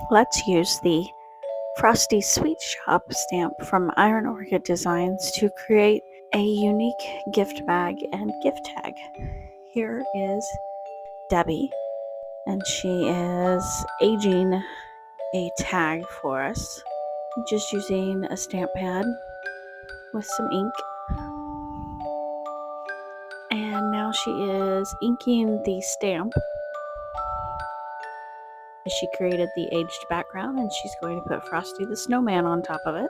Let's use the Frosty Sweet Shoppe stamp from Iron Orchid Designs to create a unique gift bag and gift tag. Here is Debbie, and she is aging a tag for us, just using a stamp pad with some ink. And now she is inking the stamp. She created the aged background, and she's going to put Frosty the Snowman on top of it.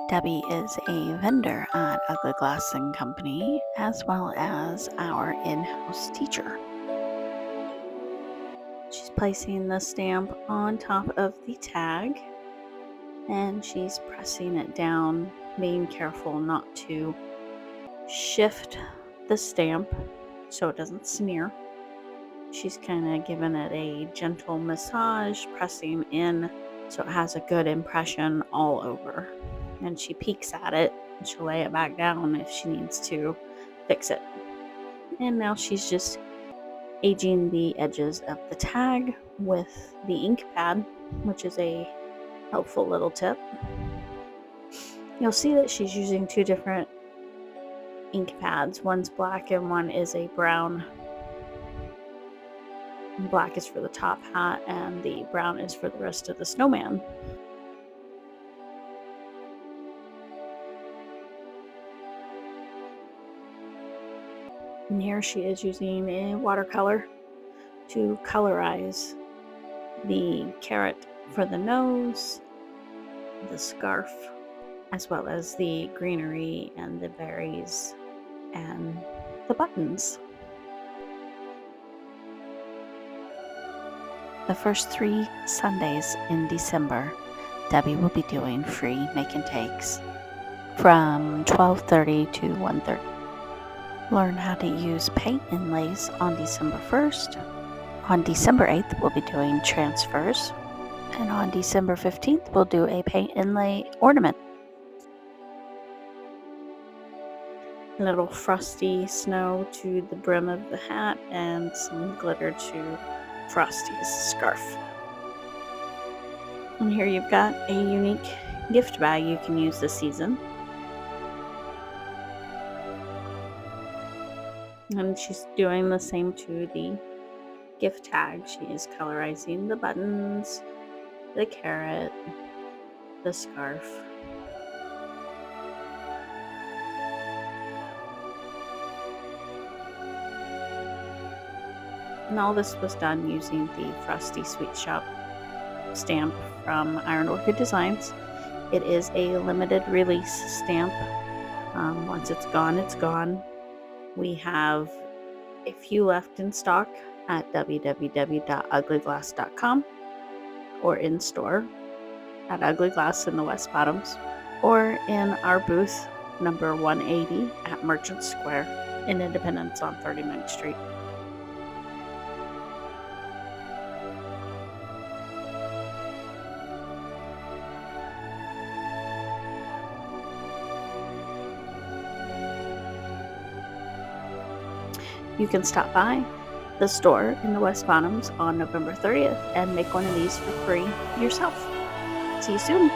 Debbie is a vendor at Ugly Glass & Company, as well as our in-house teacher. She's placing the stamp on top of the tag, and she's pressing it down, being careful not to shift the stamp so it doesn't smear. She's kind of giving it a gentle massage, pressing in so it has a good impression all over. And she peeks at it, and she'll lay it back down if she needs to fix it. And now she's just aging the edges of the tag with the ink pad, which is a helpful little tip. You'll see that she's using two different ink pads. One's black and one is a brown. Black is for the top hat, and the brown is for the rest of the snowman. And here she is using a watercolor to colorize the carrot for the nose, the scarf, as well as the greenery and the berries and the buttons. The first 3 Sundays in December, Debbie will be doing free make and takes from 12:30 to 1:30. Learn how to use paint inlays on December 1st. On December 8th, we'll be doing transfers. And on December 15th, we'll do a paint inlay ornament. A little frosty snow to the brim of the hat and some glitter to Frosty's scarf. And here you've got a unique gift bag you can use this season. And she's doing the same to the gift tag. She is colorizing the buttons, the carrot, the scarf. And all this was done using the Frosty Sweet Shoppe stamp from Iron Orchid Designs. It is a limited release stamp. Once it's gone, it's gone. We have a few left in stock at www.uglyglass.com or in store at Ugly Glass in the West Bottoms or in our booth number 180 at Merchant Square in Independence on 39th Street. You can stop by the store in the West Bottoms on November 30th and make one of these for free yourself. See you soon.